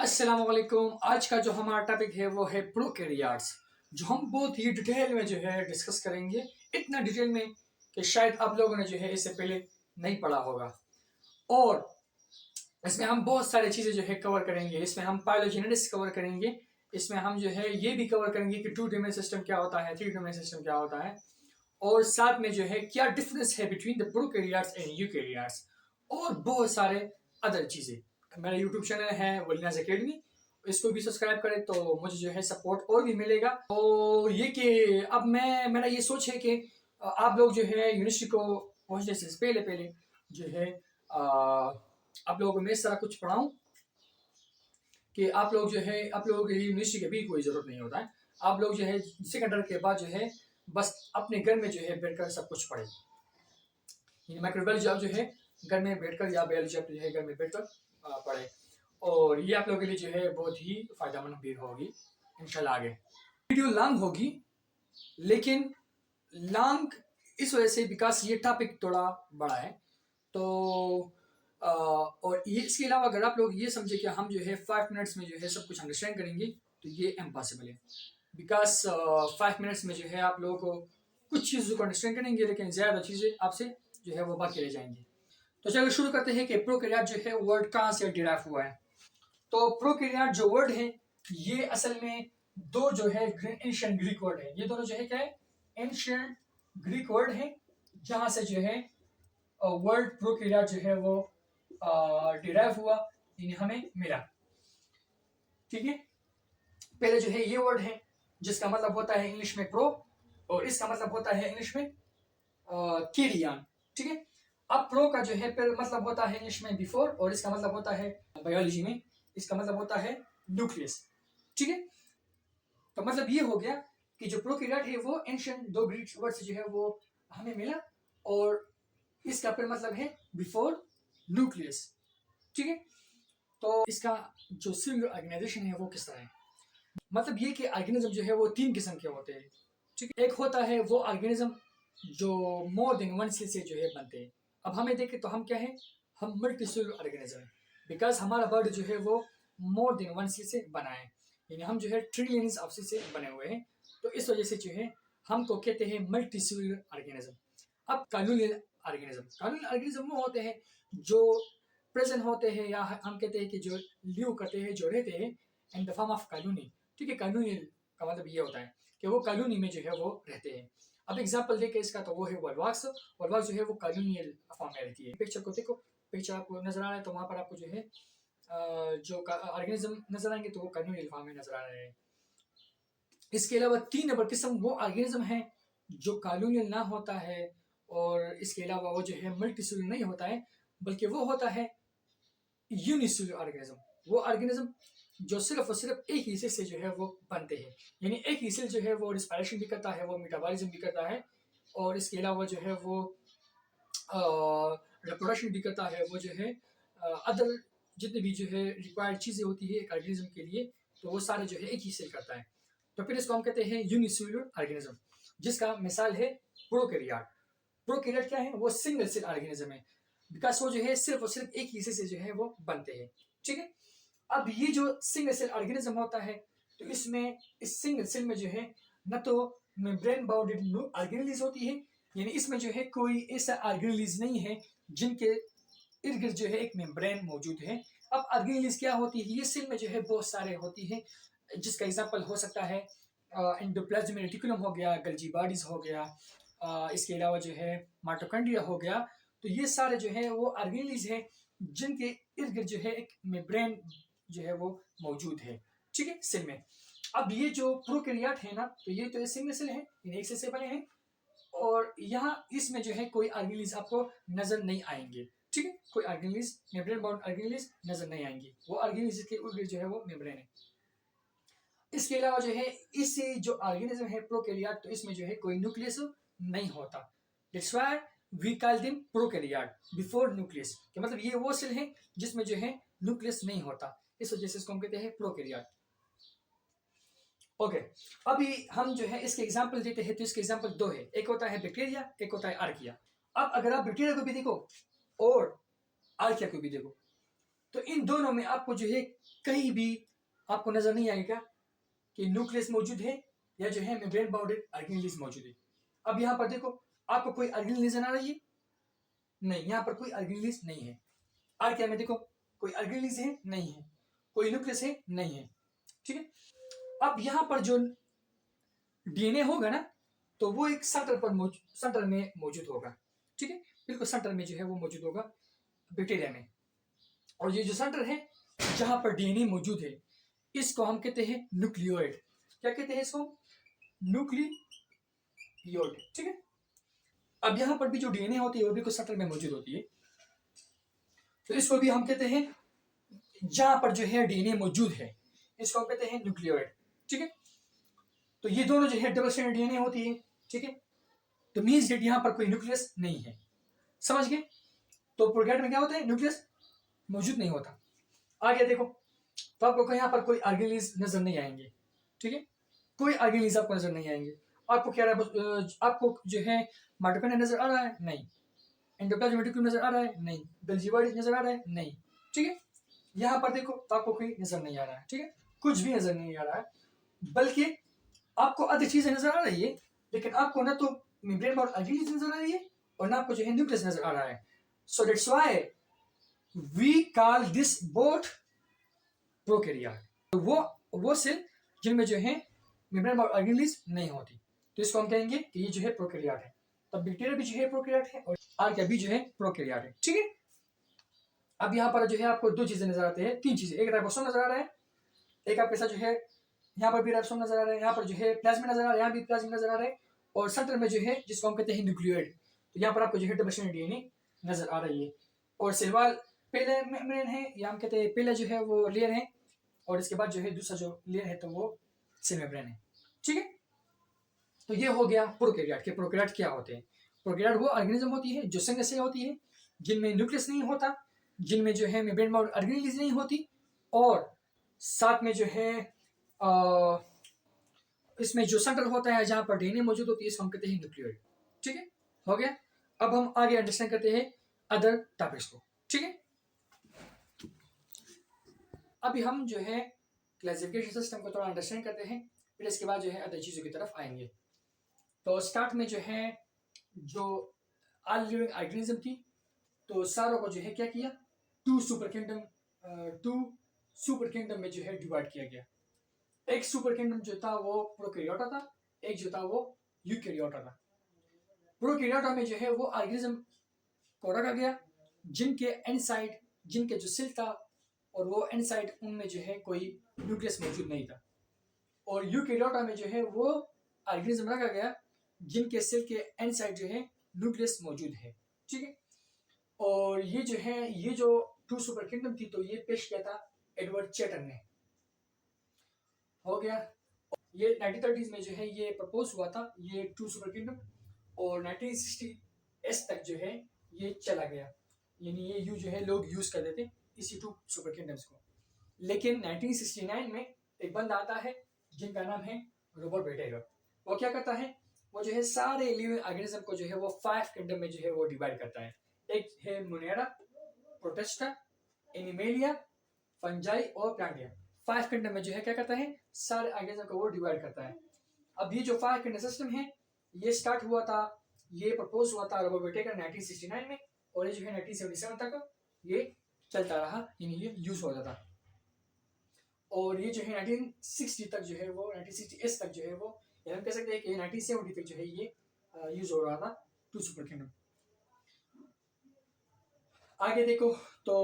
अस्सलाम वालेकुम। आज का जो हमारा टॉपिक है वो है प्रोकैरियोट्स, जो हम बहुत ही डिटेल में जो है डिस्कस करेंगे। इतना डिटेल में कि शायद आप लोगों ने जो है इससे पहले नहीं पढ़ा होगा। और इसमें हम बहुत सारी चीज़ें जो है कवर करेंगे। इसमें हम फाइलोजेनेटिक्स कवर करेंगे। इसमें हम जो है ये भी कवर करेंगे कि 2 डायमेंशनल सिस्टम क्या होता है, 3 डायमेंशनल सिस्टम क्या होता है, और साथ में जो है क्या डिफरेंस है between the prokaryotes and eukaryotes, और बहुत सारे अदर चीज़ें। मेरा यूट्यूब चैनल है वलीनाज अकेडमी, इसको भी सब्सक्राइब करें तो मुझे जो है सपोर्ट और भी मिलेगा। तो ये कि अब मेरा ये सोच है कि आप लोग जो है यूनिवर्सिटी को पहुंचने से पहले पहले जो है आप लोगों को मैं इस तरह कुछ पढ़ाऊँ कि आप लोग जो है आप लोगों की यूनिवर्सिटी की भी कोई ज़रूरत नहीं होता है। आप लोग जो है सेकेंडरी के बाद जो है बस अपने घर में जो है बैठकर सब कुछ पढ़े। माइक्रोबायोलॉजी आप जो है घर में बैठकर, या बायोलॉजी आप जो है घर में बैठकर पढ़े, और ये आप लोगों के लिए जो है बहुत ही फायदेमंद भी होगी इंशाल्लाह। आगे वीडियो लॉन्ग होगी, लेकिन लॉन्ग इस वजह से बिकॉज ये टॉपिक थोड़ा बड़ा है। तो और ये इसके अलावा अगर आप लोग ये समझे कि हम जो है 5 मिनट्स में जो है सब कुछ अंडरस्टैंड करेंगे तो ये इम्पॉसिबल है। बिकॉज 5 मिनट्स में जो है आप लोगों को कुछ चीज़ों को अंडरस्टैंड करेंगे, लेकिन ज़्यादा चीज़ें आपसे जो है वो बाकी रह जाएंगी। तो चलो शुरू करते हैं कि प्रोकैरियोट जो है वर्ड कहाँ से डिराइव हुआ है। तो प्रोकैरियोट जो वर्ड है ये असल में दो जो है एंशिएंट ग्रीक वर्ड है। ये दोनों जो है क्या है, एंशिएंट ग्रीक वर्ड है, जहाँ से जो है वर्ड प्रोकैरियोट जो है वो डिराइव हुआ, यानी हमें मिला। ठीक है, पहले जो है ये वर्ड है जिसका मतलब होता है इंग्लिश में प्रो, और इसका मतलब होता है इंग्लिश में कैरियन। ठीक है, अब प्रो का जो है फिर मतलब होता है इंग्लिश में बिफोर, और इसका मतलब होता है बायोलॉजी में इसका मतलब होता है न्यूक्लियस। ठीक है, तो मतलब ये हो गया कि जो प्रोकैरियोट है वो एंशिएंट दो ग्रीक वर्ड से जो है वो हमें मिला, और इसका फिर मतलब है बिफोर न्यूक्लियस। ठीक है, तो इसका जो सेलुलर ऑर्गेनाइजेशन है वो किस तरह है, मतलब ये कि ऑर्गेनिज्म जो है वो 3 किस्म के होते हैं। ठीक है, एक होता है वो ऑर्गेनिज्म जो मोर देन वन सेल से जो है बनते हैं। अब हमें देखें तो हम क्या है, हम मल्टी सेलुलर ऑर्गेनिज्म है, बिकॉज हमारा बॉडी जो है वो मोर देन वन सेल से बना है, यानी हम जो है ट्रिलियंस ऑफ सेल से बने हुए हैं। तो इस वजह से जो है हमको कहते हैं मल्टी सेलुलर ऑर्गेनिज्म। अब कॉलोनियल ऑर्गेनिज्म वो होते हैं जो प्रेजेंट होते हैं, या हम कहते हैं कि जो लिव करते हैं, जो रहते हैं in the form of colony. ठीक है, कॉलोनियल का मतलब ये होता है कि वो कॉलोनी में जो है वो रहते हैं। अब एग्जांपल देखे इसका तो वो है वॉलवॉक्स। वॉलवॉक्स जो है वो कॉलोनियल फॉर्म में रहती है। पिक्चर को देखो, पिक्चर आपको नजर आ रहा है, तो वहां पर आपको जो है जो ऑर्गेनिज्म नजर आएंगे तो वो कॉलोनियल फॉर्म में नजर आ रहे हैं। इसके अलावा 3 नंबर किस्म वो ऑर्गेनिज्म है जो कॉलोनियल ना होता है, और इसके अलावा वो जो है मल्टीसेलुलर नहीं होता है, बल्कि वो होता है यूनिसेलुलर ऑर्गेनिज्म। वो ऑर्गेनिज्म जो सिर्फ और सिर्फ एक ही सेल से जो है वो बनते हैं, यानी एक ही सेल जो है वो रिस्पायरेशन भी करता है, वो मेटाबॉलिज्म भी करता है, और इसके अलावा जो है वो रिप्रोडक्शन भी करता है। वो जो है अदर जितने भी जो है रिक्वायर्ड चीज़ें होती है एक ऑर्गेनिज्म के लिए, तो वो सारे जो है एक ही सेल करता है। तो फिर इसको हम कहते हैं यूनिसेलुलर ऑर्गेनिज्म, जिसका मिसाल है प्रोकैरियोट। प्रोकैरियोट क्या है, वो सिंगल सेल ऑर्गेनिज्म है, बिकॉज वो जो है सिर्फ और सिर्फ एक ही हिस्से से जो है वो बनते हैं। ठीक है, अब ये जो सिंगल सेल ऑर्गेनिज्म होता है, तो इसमें इस सिंगल सेल में जो है न तो मेम्ब्रेन बाउंडेड ऑर्गेनेलिज होती है, यानी इसमें जो है कोई ऐसा ऑर्गेनेलिज नहीं है जिनके इर्द गिर्द जो है एक मेम्ब्रेन मौजूद है। अब ऑर्गेनेलिज क्या होती है, ये सेल में जो है बहुत सारे होती है, जिसका एग्जांपल हो सकता है एंडोप्लाज्मिक रेटिकुलम हो गया, गल्जी बॉडीज हो गया, इसके अलावा जो है माइटोकॉन्ड्रिया हो गया। तो ये सारे जो है वो ऑर्गेनेलिज है जिनके इर्द गिर्द जो है एक मेम्ब्रेन जो है वो मौजूद है। ठीक है, सेल में। अब ये जो प्रोकैरियोट है ना, तो ये तो सिंगल सेल है, एक सेल से बने हैं, और यहाँ इसमें जो है कोई ऑर्गेनेलिज आपको नजर नहीं आएंगे। ठीक है, कोई ऑर्गेनेलिज मेम्ब्रेन बाउंड ऑर्गेनेलिज नजर नहीं आएंगी, वो ऑर्गेनेलिज के ऊपर जो है वो मेम्ब्रेन है। इसके अलावा जो है इस जो ऑर्गेनिज्म है प्रोकैरियोट, तो इसमें जो है कोई न्यूक्लियस नहीं होता। That's why we call them prokaryote before nucleus, कि मतलब ये वो सेल है जिसमें जो है न्यूक्लियस नहीं होता, इस वजह से इसको हम कहते हैं प्रोकैरियोट। ओके, अभी हम जो है इसके एग्जांपल देते हैं, तो इसके एग्जांपल 2 है, एक होता है बैक्टीरिया, एक होता है आर्किया। अब अगर आप बैक्टीरिया को भी देखो और आर्किया को भी देखो, तो इन दोनों में आपको जो है कहीं भी आपको नजर नहीं आएगा कि न्यूक्लियस मौजूद है या जो है मेम्ब्रेन बाउंडेड ऑर्गेनेल्स मौजूद है। अब यहाँ पर देखो, आपको कोई ऑर्गेनेल नजर आ रही है? नहीं, यहाँ पर कोई ऑर्गेनेल्स नहीं है। आर्किया में देखो, कोई ऑर्गेनेल्स है? नहीं है। कोई न्यूक्लियस है? नहीं है। ठीक है। अब यहाँ पर जो डीएनए होगा ना, तो वो एक सेंटर में मौजूद होगा। ठीक है, बिल्कुल सेंटर में जो है वो मौजूद होगा बैक्टीरिया में। और ये जो सेंटर है जहां पर डीएनए मौजूद है, इसको हम कहते हैं न्यूक्लियोइड। क्या कहते हैं इसको? न्यूक्लियोइड। ठीक है। अब यहां पर भी जो डीएनए होती है वो भी कुछ सेंटर में मौजूद होती है, तो इसको भी हम कहते हैं, जहां पर जो है डीएनए मौजूद है इसको हम कहते हैं न्यूक्लियोइड। ठीक है। तो ये दोनों जो है डबल स्ट्रैंडेड डीएनए होती है। ठीक है। तो मींस डेट यहां पर कोई न्यूक्लियस नहीं है। समझ गए? तो प्रोकैरियोट में क्या होता है? न्यूक्लियस मौजूद नहीं होता। आगे देखो, तो आपको यहाँ पर कोई ऑर्गेनेल्स नजर नहीं आएंगे। ठीक है, कोई ऑर्गेनेल्स आपको नजर नहीं आएंगे। आपको क्या आपको जो है माइटोकॉन्ड्रिया नजर आ रहा है? नहीं। एंडोप्लाज्मिक रेटिकुलम नजर आ रहा है? नहीं। गोल्गी बॉडी नजर आ रहा है? नहीं। ठीक है। यहाँ पर देखो तो आपको कोई नजर नहीं आ रहा है। ठीक है, कुछ भी नजर नहीं आ रहा है, बल्कि आपको अधिक चीजें नजर आ रही है, लेकिन आपको ना तो मेम्ब्रेन बाउंड ऑर्गेनेल्स नजर आ रही है और ना आपको जो है न्यूक्लियस नजर आ रहा है। So that's why we call this both prokaryote. वो सेल जिनमें जो है मेम्ब्रेन बाउंड ऑर्गेनेल्स नहीं होती, तो इसको हम कहेंगे कि ये जो है प्रोकैरियोट है। तब बैक्टीरिया भी जो है प्रोकैरियोट है और आर्किया भी जो है प्रोकैरियोट है। ठीक है। अब यहाँ पर जो है आपको दो चीजें नजर आती है, तीन चीजें। एक राइबोसोम नजर आ रहा है, एक आपके साथ जो है यहाँ पर भी राइबोसोम नजर आ रहा है, यहाँ पर जो है प्लाज्मिड नजर आ रहा है, यहाँ भी प्लाज्मिड नजर आ रहा है, और सेंटर में जो है जिसको हम कहते हैं न्यूक्लियोइड, तो यहाँ पर आपको जो है डबल स्ट्रैंडेड डीएनए नजर आ रही है। और सेल वॉल पहले मेम्ब्रेन है, या हम कहते हैं पहले जो है वो लेयर है, और इसके बाद जो है दूसरा जो लेयर है तो वो सेल मेम्ब्रेन है। ठीक है। तो ये हो गया प्रोकैरियोट के। प्रोकैरियोट क्या होते हैं? प्रोकैरियोट वो ऑर्गेनिज्म होती है जो संघ से होती है, जिनमें न्यूक्लियस नहीं होता, जिनमें जो है मेम्ब्रेन बाउंड ऑर्गेनेल्स नहीं होती, और साथ में जो है इसमें जो सेंटर होता है जहां पर डीएनए मौजूद होती है, इसको हम कहते हैं न्यूक्लियोइड। ठीक है, हो गया। अब हम आगे अंडरस्टैंड करते हैं अदर टॉपिक्स को। ठीक है। अभी हम जो है क्लासिफिकेशन सिस्टम को थोड़ा अंडरस्टैंड करते हैं, फिर इसके बाद जो है अदर चीजों की तरफ आएंगे। तो स्टार्ट में जो है जो ऑल लिविंग ऑर्गेनिज्म थी, तो सारों को जो है क्या किया, टू सुपर किंगडम में जो है डिवाइड किया गया। एक सुपर किंगडम जो था वो प्रोकैरियोटा था, एक जो था वो यूकैरियोटा था। प्रोकैरियोटा में जो है वो ऑर्गेनिज्म को रखा गया जिनके इनसाइड, जिनके जो सेल था और वो इनसाइड, उनमें जो है कोई न्यूक्लियस मौजूद नहीं था। और यूकैरियोटा में जो है वो ऑर्गेनिज्म रखा गया जिनके सेल के इनसाइड जो है न्यूक्लियस मौजूद है। ठीक है। और ये जो है, ये जो टू सुपर किंगडम थी, तो ये पेश किया था एडवर्ड चैटन ने। हो गया। ये 1930s में जो है ये प्रपोज हुआ था, ये टू सुपर किंगडम, और 1960s तक जो है ये चला गया, यानी ये जो है लोग यूज कर देते इसी टू सुपर किंगडम्स को। लेकिन 1969 में एक बंदा आता है जिनका नाम है रॉबर्ट बेटेगर। वो क्या करता है, वो जो है सारे लिविंग ऑर्गेनिज्म को जो है वो 5 किंगडम में जो है वो डिवाइड करता है। एक है मोनेरा, प्रोटिस्टा, एनिमेलिया, फंजाई और प्लांटिया। 5 किंगडम में जो है क्या करता है, सारे ऑर्गेनिज्म को वो डिवाइड करता है। अब ये जो 5 किंगडम सिस्टम है, ये स्टार्ट हुआ था, ये प्रपोज हुआ था रॉबर्ट बेटेकर 1969 में, और ये जो है 1977 तक ये चलता रहा, यानी ये यूज होता था। और ये जो है 1960 तक जो है वो 1960s तक जो है वो, हम कह सकते हैं कि 1970 तक जो है ये यूज हो रहा था टू सुपर किंगडम। आगे देखो तो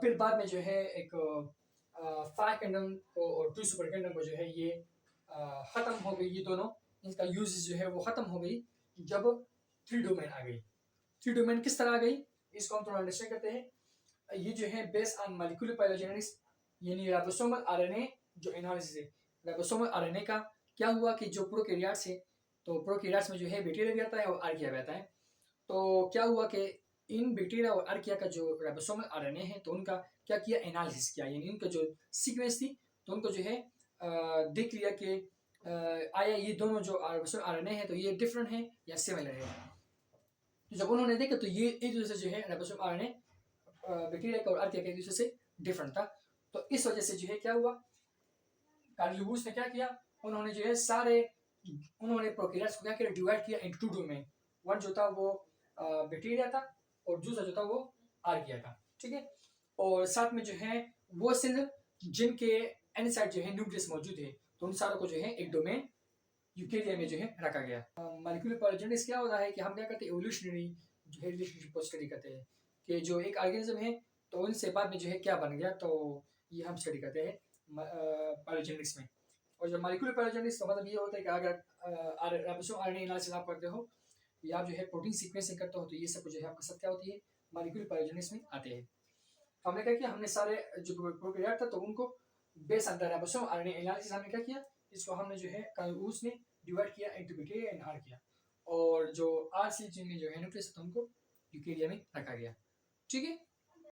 फिर बाद में जो है एक 5 किंगडम को और टू सुपर किंगडम को जो है ये खत्म हो गई, ये दोनों इनका यूज जो है वो खत्म हो गई जब 3 डोमेन आ गई। 3 डोमेन किस तरह आ गई, इसको हम थोड़ा अंडरस्टैंड करते हैं। ये जो है बेस्ड ऑन मॉलिक्यूलर फाइलोजेनेटिक्स, यानी राइबोसोमल आरएनए जो एनालिसिस है। राइबोसोमल आरएनए का क्या हुआ कि जो प्रोकैरियोट्स है, तो प्रोकैरियोट्स में जो है बैक्टीरिया भी आता है और आर्किया भी आता है। तो क्या हुआ कि इन बैक्टीरिया और आर्किया का जो राइबोसोमल आरएनए है, तो उनका क्या किया, एनालिसिस किया, यानी उनका जो सीक्वेंस थी, तो उनको जो है देख लिया कि आया ये दोनों जो राइबोसोमल आरएनए है तो ये डिफरेंट है या सिमिलर है। तो जब उन्होंने देखा तो ये एक दूसरे से जो है राइबोसोमल आरएनए बैक्टीरिया का और आर्किया का एक दूसरे से डिफरेंट था। तो इस वजह से जो है क्या हुआ, कार्ल लुबुस ने क्या किया, उन्होंने जो है उन्होंने प्रोकैरियोट्स को क्या किया, डिवाइड किया इनटू टू डोमेन। वन जो था वो बैक्टीरिया था और दूसरा जो था वो आर्किया था, ठीक है। और साथ में जो है वो सेल जिनके इनसाइड जो है न्यूक्लियस मौजूद है, तो उन सारों को जो है एक डोमेन यूकेरिया में जो है रखा गया। मॉलिक्यूलर पैराजेनेटिक्स क्या होता है कि हम क्या करते हैं, एवोल्यूशनरी जो है रिलेशनशिप को स्टडी करते हैं कि जो एक ऑर्गेनिज्म है तो उनसे बाद में जो है क्या बन गया, तो ये हम स्टडी करते हैं पैराजेनेटिक्स में। और जो मॉलिक्यूलर पैराजेनेटिक्स का मतलब ये होता है कि अगर आरएनए एनालिसिस आप करते हो या आप जो है प्रोटीन सीक्वेंसिंग करते हो, तो ये सब कुछ जो है आपका सब क्या होती है, मॉलिक्यूलर पैराजेनेटिक्स में आते हैं। हमने क्या किया, हमने सारे जो प्रोकैरियोट था तो उनको base on the ribosome RNA analysis हमने क्या किया, इसको हमने जो है उसने डिवाइड किया इनटू बैक्टीरिया एंड आर्किया, और जो आर सी जिनमें जो है न्यूक्लियस था उनको यूकेरिया में रखा गया, ठीक है।